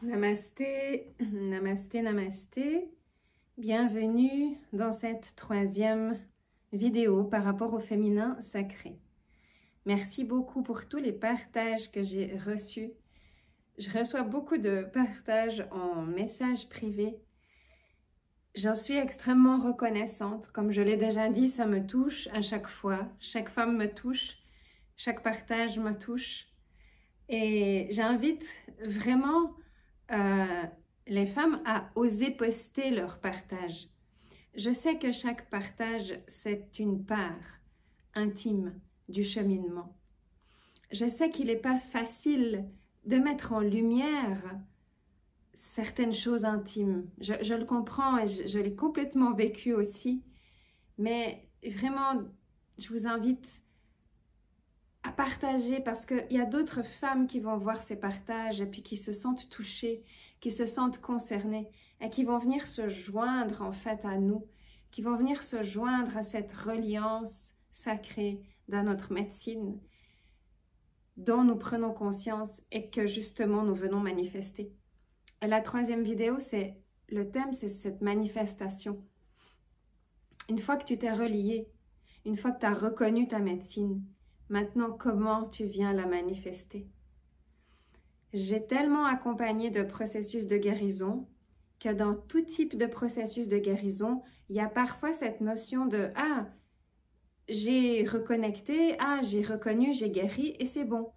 Namasté, namasté, namasté. Bienvenue dans cette troisième vidéo par rapport au féminin sacré. Merci beaucoup pour tous les partages que j'ai reçus. Je reçois beaucoup de partages en message privé. J'en suis extrêmement reconnaissante. Comme je l'ai déjà dit, ça me touche à chaque fois. Chaque femme me touche, chaque partage me touche. Et j'invite vraiment les femmes à oser poster leur partage. Je sais que chaque partage, c'est une part intime du cheminement. Je sais qu'il n'est pas facile de mettre en lumière certaines choses intimes. Je le comprends et je l'ai complètement vécu aussi. Mais vraiment, je vous invite à partager parce qu'il y a d'autres femmes qui vont voir ces partages et puis qui se sentent touchées, qui se sentent concernées et qui vont venir se joindre en fait à nous, qui vont venir se joindre à cette reliance sacrée dans notre médecine dont nous prenons conscience et que justement nous venons manifester. Et la troisième vidéo, le thème, c'est cette manifestation. Une fois que tu t'es relié, une fois que tu as reconnu ta médecine, maintenant, comment tu viens la manifester? J'ai tellement accompagné de processus de guérison que dans tout type de processus de guérison, il y a parfois cette notion de « Ah, j'ai reconnecté, ah, j'ai reconnu, j'ai guéri et c'est bon. »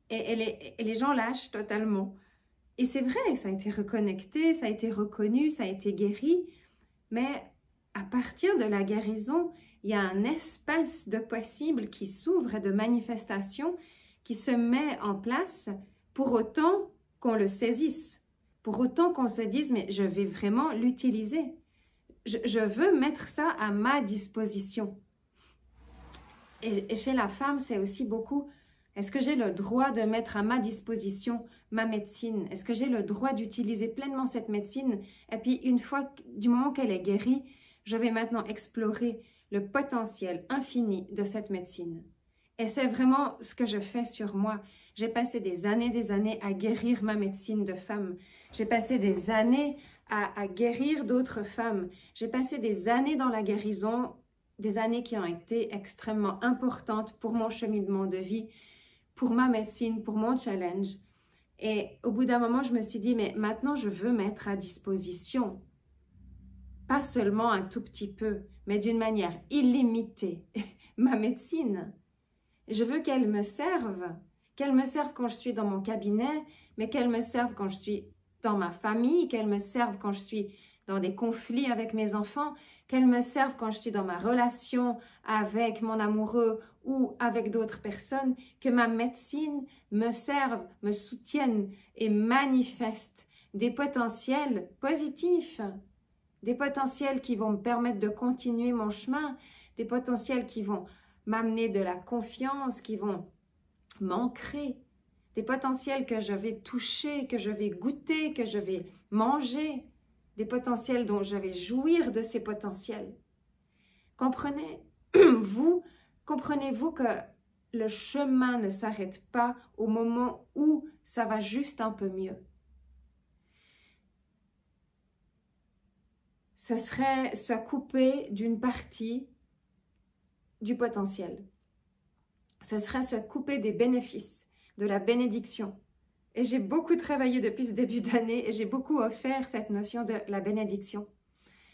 Et les gens lâchent totalement. Et c'est vrai, ça a été reconnecté, ça a été reconnu, ça a été guéri, mais à partir de la guérison, il y a un espace de possible qui s'ouvre et de manifestation qui se met en place pour autant qu'on le saisisse, pour autant qu'on se dise « mais je vais vraiment l'utiliser, je veux mettre ça à ma disposition ». Et chez la femme, c'est aussi beaucoup « est-ce que j'ai le droit de mettre à ma disposition ma médecine? Est-ce que j'ai le droit d'utiliser pleinement cette médecine? Et puis une fois, du moment qu'elle est guérie, je vais maintenant explorer le potentiel infini de cette médecine. Et c'est vraiment ce que je fais sur moi. J'ai passé des années à guérir ma médecine de femme. J'ai passé des années à guérir d'autres femmes. J'ai passé des années dans la guérison, des années qui ont été extrêmement importantes pour mon cheminement de vie, pour ma médecine, pour mon challenge. Et au bout d'un moment, je me suis dit, mais maintenant, je veux mettre à disposition pas seulement un tout petit peu, mais d'une manière illimitée, ma médecine. Je veux qu'elle me serve quand je suis dans mon cabinet, mais qu'elle me serve quand je suis dans ma famille, qu'elle me serve quand je suis dans des conflits avec mes enfants, qu'elle me serve quand je suis dans ma relation avec mon amoureux ou avec d'autres personnes, que ma médecine me serve, me soutienne et manifeste des potentiels positifs. Des potentiels qui vont me permettre de continuer mon chemin, des potentiels qui vont m'amener de la confiance, qui vont m'ancrer, des potentiels que je vais toucher, que je vais goûter, que je vais manger, des potentiels dont je vais jouir de ces potentiels. Comprenez-vous que le chemin ne s'arrête pas au moment où ça va juste un peu mieux? Ce serait se couper d'une partie du potentiel. Ce serait se couper des bénéfices, de la bénédiction. Et j'ai beaucoup travaillé depuis ce début d'année et j'ai beaucoup offert cette notion de la bénédiction.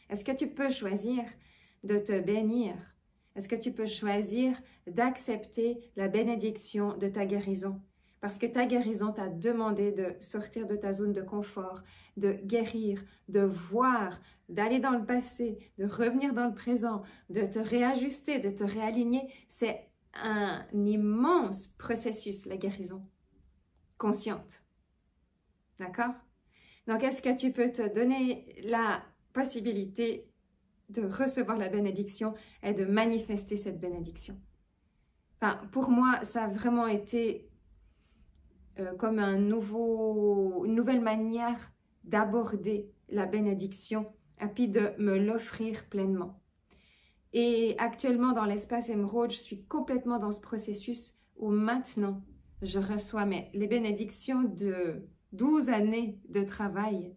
Est-ce que tu peux choisir de te bénir? Est-ce que tu peux choisir d'accepter la bénédiction de ta guérison? Parce que ta guérison t'a demandé de sortir de ta zone de confort, de guérir, de voir, d'aller dans le passé, de revenir dans le présent, de te réajuster, de te réaligner. C'est un immense processus, la guérison, consciente. D'accord? Donc, est-ce que tu peux te donner la possibilité de recevoir la bénédiction et de manifester cette bénédiction? Enfin, pour moi, ça a vraiment été comme une nouvelle manière d'aborder la bénédiction et puis de me l'offrir pleinement. Et actuellement, dans l'espace émeraude, je suis complètement dans ce processus où maintenant, je reçois les bénédictions de 12 années de travail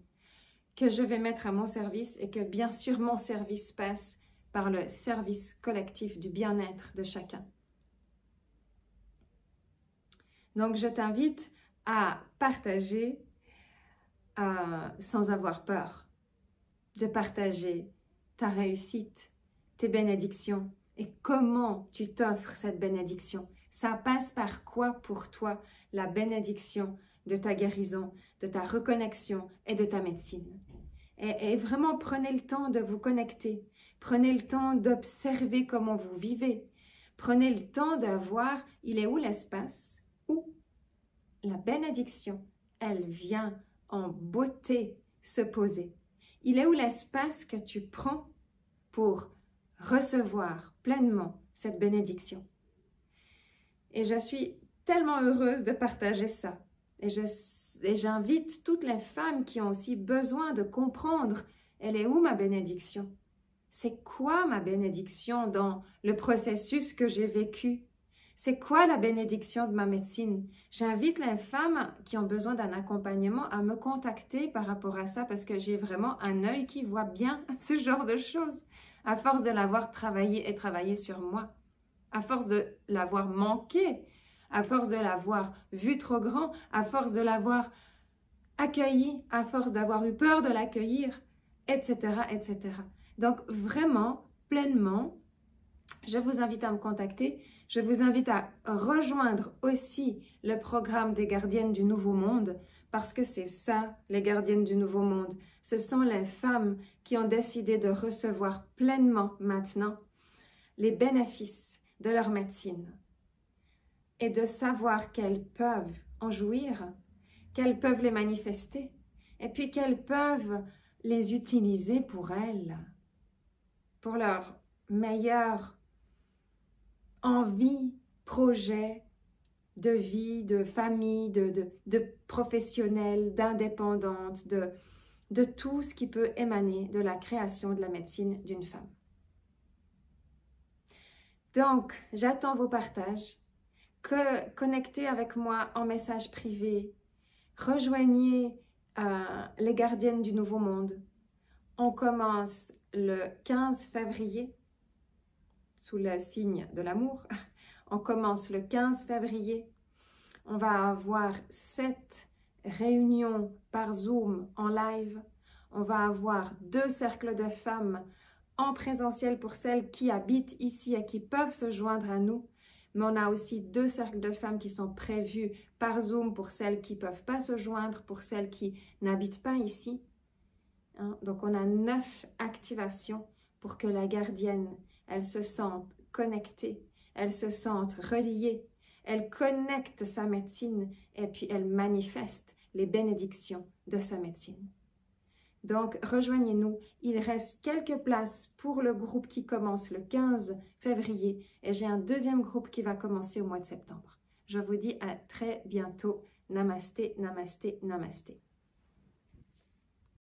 que je vais mettre à mon service et que bien sûr mon service passe par le service collectif du bien-être de chacun. Donc je t'invite à partager sans avoir peur, de partager ta réussite, tes bénédictions et comment tu t'offres cette bénédiction. Ça passe par quoi pour toi la bénédiction de ta guérison, de ta reconnexion et de ta médecine? Et vraiment prenez le temps de vous connecter, prenez le temps d'observer comment vous vivez, prenez le temps de voir il est où l'espace où la bénédiction, elle vient en beauté se poser. Il est où l'espace que tu prends pour recevoir pleinement cette bénédiction? Et je suis tellement heureuse de partager ça. Et j'invite toutes les femmes qui ont aussi besoin de comprendre, elle est où ma bénédiction? C'est quoi ma bénédiction dans le processus que j'ai vécu? C'est quoi la bénédiction de ma médecine? J'invite les femmes qui ont besoin d'un accompagnement à me contacter par rapport à ça parce que j'ai vraiment un œil qui voit bien ce genre de choses. À force de l'avoir travaillé et travaillé sur moi, à force de l'avoir manqué, à force de l'avoir vu trop grand, à force de l'avoir accueilli, à force d'avoir eu peur de l'accueillir, etc., etc. Donc vraiment, pleinement, je vous invite à me contacter. Je vous invite à rejoindre aussi le programme des Gardiennes du Nouveau Monde parce que c'est ça, les Gardiennes du Nouveau Monde. Ce sont les femmes qui ont décidé de recevoir pleinement maintenant les bénéfices de leur médecine et de savoir qu'elles peuvent en jouir, qu'elles peuvent les manifester et puis qu'elles peuvent les utiliser pour elles, pour leur meilleure envie, projet de vie, de famille, de professionnelle, d'indépendante, de tout ce qui peut émaner de la création de la médecine d'une femme. Donc, j'attends vos partages. Connectez avec moi en message privé. Rejoignez les Gardiennes du Nouveau Monde. On commence le 15 février sous le signe de l'amour. On commence le 15 février. On va avoir 7 réunions par Zoom en live. On va avoir 2 cercles de femmes en présentiel pour celles qui habitent ici et qui peuvent se joindre à nous. Mais on a aussi 2 cercles de femmes qui sont prévus par Zoom pour celles qui ne peuvent pas se joindre, pour celles qui n'habitent pas ici. Donc on a 9 activations pour que la gardienne, elle se sente connectée, elle se sente reliée, elle connecte sa médecine et puis elle manifeste les bénédictions de sa médecine. Donc, rejoignez-nous. Il reste quelques places pour le groupe qui commence le 15 février et j'ai un deuxième groupe qui va commencer au mois de septembre. Je vous dis à très bientôt. Namasté, namasté, namasté.